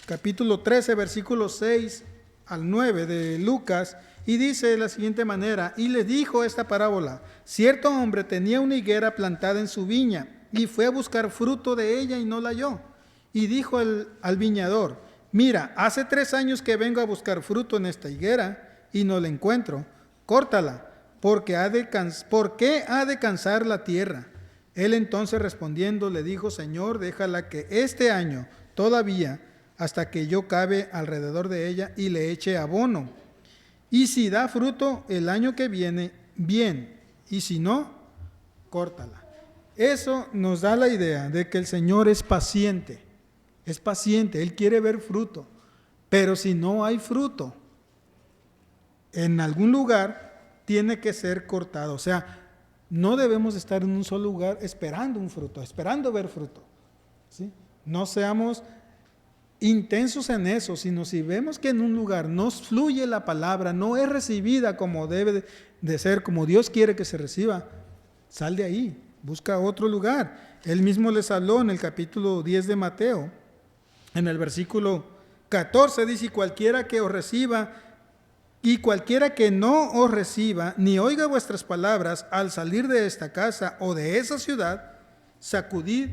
Capítulo 13, versículos 6 al 9 de Lucas, y dice de la siguiente manera, y le dijo esta parábola, cierto hombre tenía una higuera plantada en su viña, y fue a buscar fruto de ella y no la halló. Y dijo al viñador, mira, hace 3 años que vengo a buscar fruto en esta higuera, y no la encuentro. Córtala, ¿por qué ha de cansar la tierra? Él entonces respondiendo le dijo, Señor, déjala que este año todavía, hasta que yo cabe alrededor de ella y le eche abono. Y si da fruto el año que viene, bien, y si no, córtala. Eso nos da la idea de que el Señor es paciente, Él quiere ver fruto, pero si no hay fruto, en algún lugar tiene que ser cortado. O sea, no debemos estar en un solo lugar esperando un fruto, esperando ver fruto, ¿sí? No seamos intensos en eso, sino si vemos que en un lugar no fluye la palabra, no es recibida como debe de ser, como Dios quiere que se reciba, sal de ahí, busca otro lugar. Él mismo les habló en el capítulo 10 de Mateo, en el versículo 14, dice, y cualquiera que os reciba y cualquiera que no os reciba, ni oiga vuestras palabras al salir de esta casa o de esa ciudad, sacudid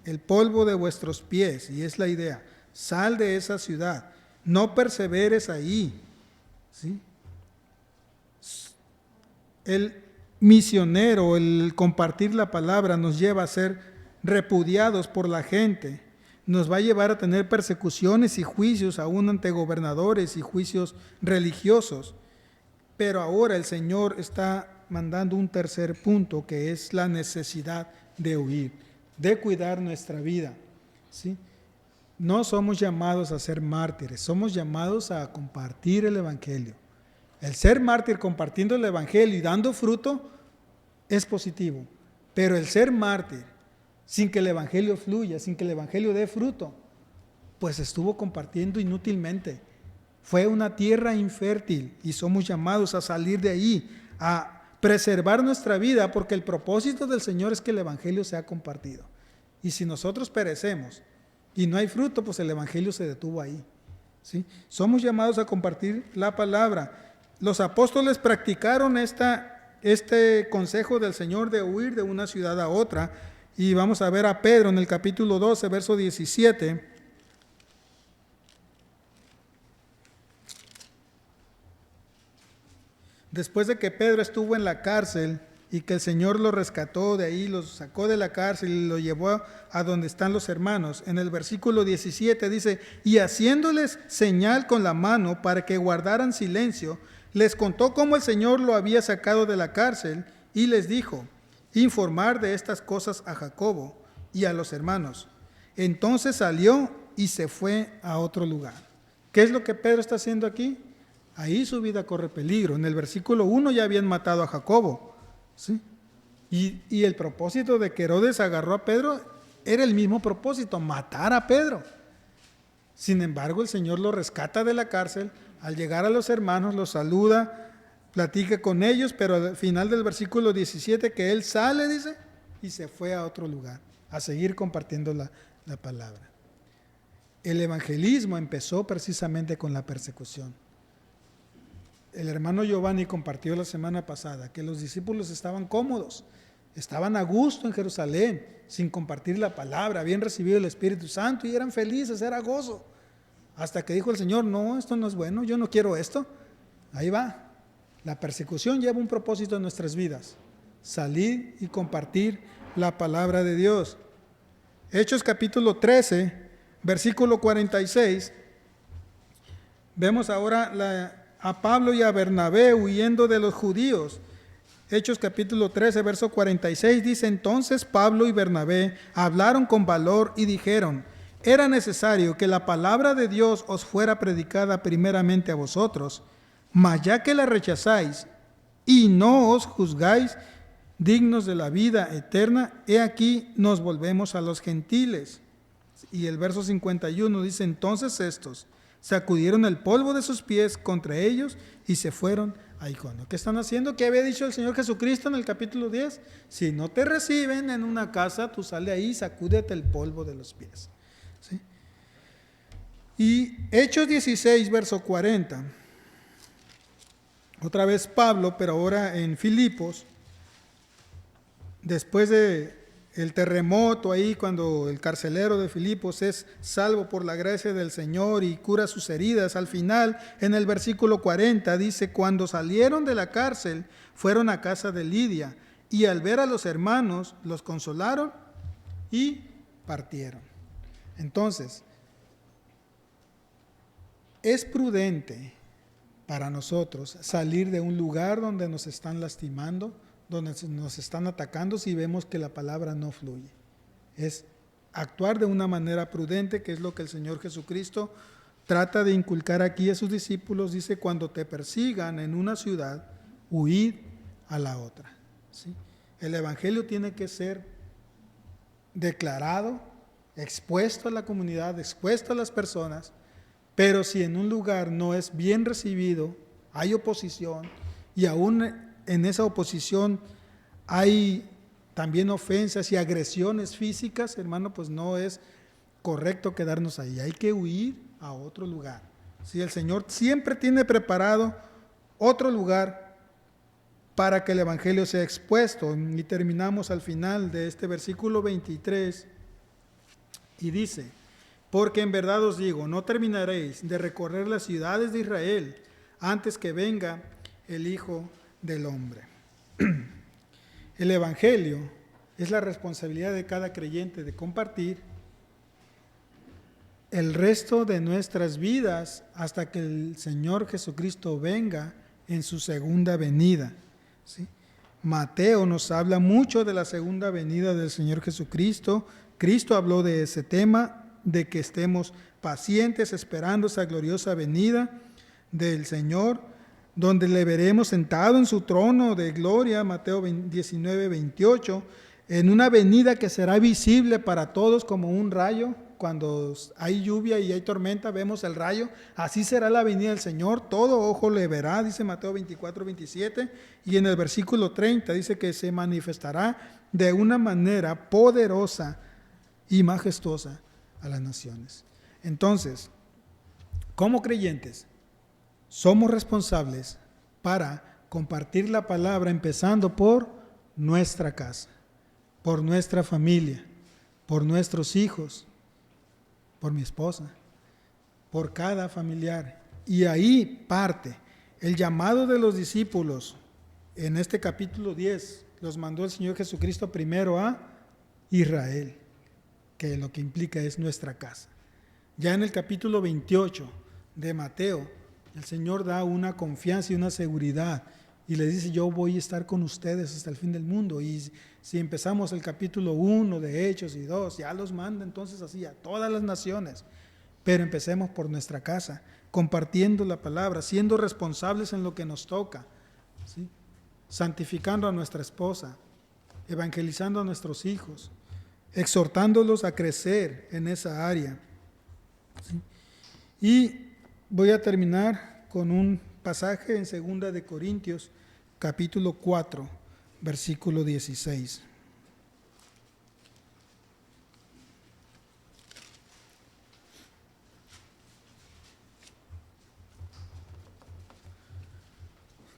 el polvo de vuestros pies. Y es la idea. Sal de esa ciudad, no perseveres ahí, ¿sí? El misionero, el compartir la palabra nos lleva a ser repudiados por la gente, nos va a llevar a tener persecuciones y juicios aún ante gobernadores y juicios religiosos. Pero ahora el Señor está mandando un tercer punto, que es la necesidad de huir, de cuidar nuestra vida, ¿sí? No somos llamados a ser mártires, somos llamados a compartir el Evangelio. El ser mártir compartiendo el Evangelio y dando fruto es positivo, pero el ser mártir sin que el Evangelio fluya, sin que el Evangelio dé fruto, pues estuvo compartiendo inútilmente. Fue una tierra infértil y somos llamados a salir de ahí, a preservar nuestra vida, porque el propósito del Señor es que el Evangelio sea compartido. Y si nosotros perecemos y no hay fruto, pues el Evangelio se detuvo ahí, ¿sí? Somos llamados a compartir la palabra. Los apóstoles practicaron este consejo del Señor de huir de una ciudad a otra, y vamos a ver a Pedro en el capítulo 12, verso 17. después de que Pedro estuvo en la cárcel y que el Señor lo rescató de ahí, lo sacó de la cárcel y lo llevó a donde están los hermanos, en el versículo 17 dice, y haciéndoles señal con la mano para que guardaran silencio, les contó cómo el Señor lo había sacado de la cárcel y les dijo, informar de estas cosas a Jacobo y a los hermanos. Entonces salió y se fue a otro lugar. ¿Qué es lo que Pedro está haciendo aquí? Ahí su vida corre peligro. En el versículo 1 ya habían matado a Jacobo, ¿sí? Y el propósito de que Herodes agarró a Pedro era el mismo propósito, matar a Pedro. Sin embargo, el Señor lo rescata de la cárcel. Al llegar a los hermanos, los saluda, platica con ellos, pero al final del versículo 17 que él sale, dice, y se fue a otro lugar, a seguir compartiendo la palabra. El evangelismo empezó precisamente con la persecución. El hermano Giovanni compartió la semana pasada que los discípulos estaban cómodos, estaban a gusto en Jerusalén, sin compartir la palabra, habían recibido el Espíritu Santo y eran felices, era gozo. Hasta que dijo el Señor, no, esto no es bueno, yo no quiero esto. Ahí va. La persecución lleva un propósito en nuestras vidas, salir y compartir la palabra de Dios. Hechos capítulo 13, versículo 46, vemos ahora a Pablo y a Bernabé huyendo de los judíos. Hechos capítulo 13, verso 46 dice, entonces Pablo y Bernabé hablaron con valor y dijeron, era necesario que la palabra de Dios os fuera predicada primeramente a vosotros, mas ya que la rechazáis y no os juzgáis dignos de la vida eterna, he aquí nos volvemos a los gentiles. Y el verso 51 dice, entonces estos sacudieron el polvo de sus pies contra ellos y se fueron a Iconio. ¿Qué están haciendo? ¿Qué había dicho el Señor Jesucristo en el capítulo 10? Si no te reciben en una casa, tú sale ahí y sacúdete el polvo de los pies. ¿Sí? Y Hechos 16, verso 40. Otra vez Pablo, pero ahora en Filipos, después de el terremoto ahí, cuando el carcelero de Filipos es salvo por la gracia del Señor y cura sus heridas, al final, en el versículo 40, dice, cuando salieron de la cárcel, fueron a casa de Lidia, y al ver a los hermanos, los consolaron y partieron. Entonces, es prudente para nosotros salir de un lugar donde nos están lastimando, donde nos están atacando si vemos que la palabra no fluye. Es actuar de una manera prudente, que es lo que el Señor Jesucristo trata de inculcar aquí a sus discípulos. Dice, cuando te persigan en una ciudad, huid a la otra. ¿Sí? El Evangelio tiene que ser declarado, expuesto a la comunidad, expuesto a las personas, pero si en un lugar no es bien recibido, hay oposición, y aún en esa oposición hay también ofensas y agresiones físicas, hermano, pues no es correcto quedarnos ahí. Hay que huir a otro lugar. ¿Sí? El Señor siempre tiene preparado otro lugar para que el Evangelio sea expuesto. Y terminamos al final de este versículo 23 y dice, porque en verdad os digo, no terminaréis de recorrer las ciudades de Israel antes que venga el Hijo del Hombre. El Evangelio es la responsabilidad de cada creyente de compartir el resto de nuestras vidas hasta que el Señor Jesucristo venga en su segunda venida. ¿Sí? Mateo nos habla mucho de la segunda venida del Señor Jesucristo. Cristo habló de ese tema, de que estemos pacientes esperando esa gloriosa venida del Señor, donde le veremos sentado en su trono de gloria, Mateo 19, 28, en una venida que será visible para todos como un rayo. Cuando hay lluvia y hay tormenta, vemos el rayo. Así será la venida del Señor, todo ojo le verá, dice Mateo 24, 27, y en el versículo 30 dice que se manifestará de una manera poderosa y majestuosa a las naciones. Entonces, como creyentes, somos responsables para compartir la palabra, empezando por nuestra casa, por nuestra familia, por nuestros hijos, por mi esposa, por cada familiar. Y ahí parte El llamado de los discípulos en este capítulo 10 los mandó el Señor Jesucristo primero a Israel, que lo que implica es nuestra casa. Ya en el capítulo 28 de Mateo, el Señor da una confianza y una seguridad y les dice: yo voy a estar con ustedes hasta el fin del mundo. Y si empezamos el capítulo 1 de Hechos y 2, ya los manda entonces así a todas las naciones. Pero empecemos por nuestra casa, compartiendo la palabra, siendo responsables en lo que nos toca, ¿sí? Santificando a nuestra esposa, evangelizando a nuestros hijos, exhortándolos a crecer en esa área, ¿sí? Y voy a terminar con un pasaje en 2 de Corintios, capítulo 4, versículo 16.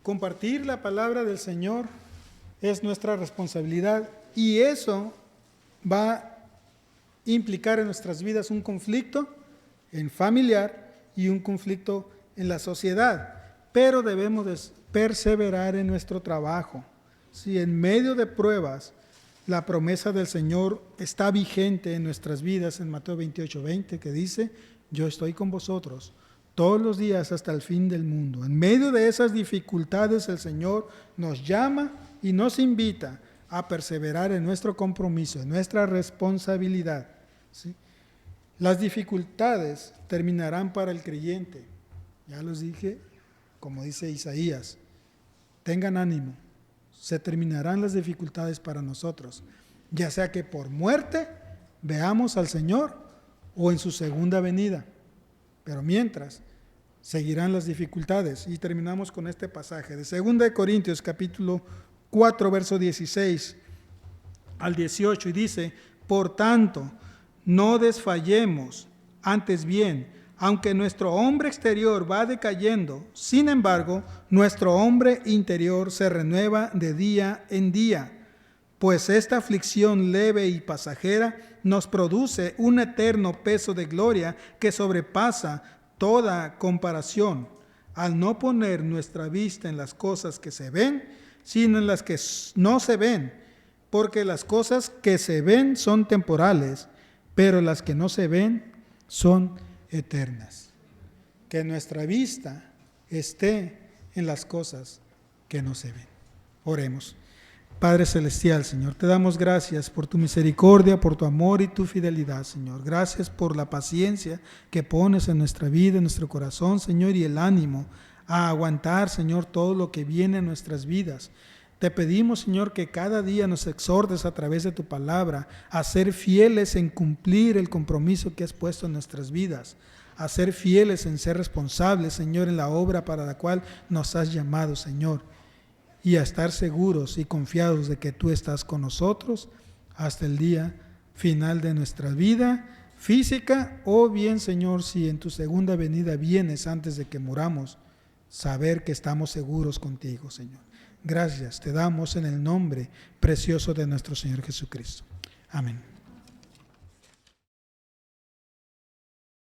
Compartir la palabra del Señor es nuestra responsabilidad y eso va a implicar en nuestras vidas un conflicto en familiar y un conflicto en la sociedad, pero debemos de perseverar en nuestro trabajo. Si en medio de pruebas la promesa del Señor está vigente en nuestras vidas, en Mateo 28:20, que dice: yo estoy con vosotros todos los días hasta el fin del mundo. En medio de esas dificultades el Señor nos llama y nos invita a perseverar en nuestro compromiso, en nuestra responsabilidad, ¿sí? Las dificultades terminarán para el creyente. Ya los dije, como dice Isaías, tengan ánimo, se terminarán las dificultades para nosotros, ya sea que por muerte veamos al Señor o en su segunda venida. Pero mientras, seguirán las dificultades. Y terminamos con este pasaje de 2 de Corintios, capítulo 4, verso 16 al 18, y dice: por tanto, no desfallemos, antes bien, aunque nuestro hombre exterior va decayendo, sin embargo, nuestro hombre interior se renueva de día en día. Pues esta aflicción leve y pasajera nos produce un eterno peso de gloria que sobrepasa toda comparación, al no poner nuestra vista en las cosas que se ven, sino en las que no se ven, porque las cosas que se ven son temporales, pero las que no se ven son eternas. Que nuestra vista esté en las cosas que no se ven. Oremos. Padre Celestial, Señor, te damos gracias por tu misericordia, por tu amor y tu fidelidad, Señor. Gracias por la paciencia que pones en nuestra vida, en nuestro corazón, Señor, y el ánimo a aguantar, Señor, todo lo que viene en nuestras vidas. Te pedimos, Señor, que cada día nos exhortes a través de tu palabra a ser fieles en cumplir el compromiso que has puesto en nuestras vidas, a ser fieles en ser responsables, Señor, en la obra para la cual nos has llamado, Señor, y a estar seguros y confiados de que tú estás con nosotros hasta el día final de nuestra vida física, o bien, Señor, si en tu segunda venida vienes antes de que muramos, saber que estamos seguros contigo, Señor. Gracias te damos en el nombre precioso de nuestro Señor Jesucristo. Amén.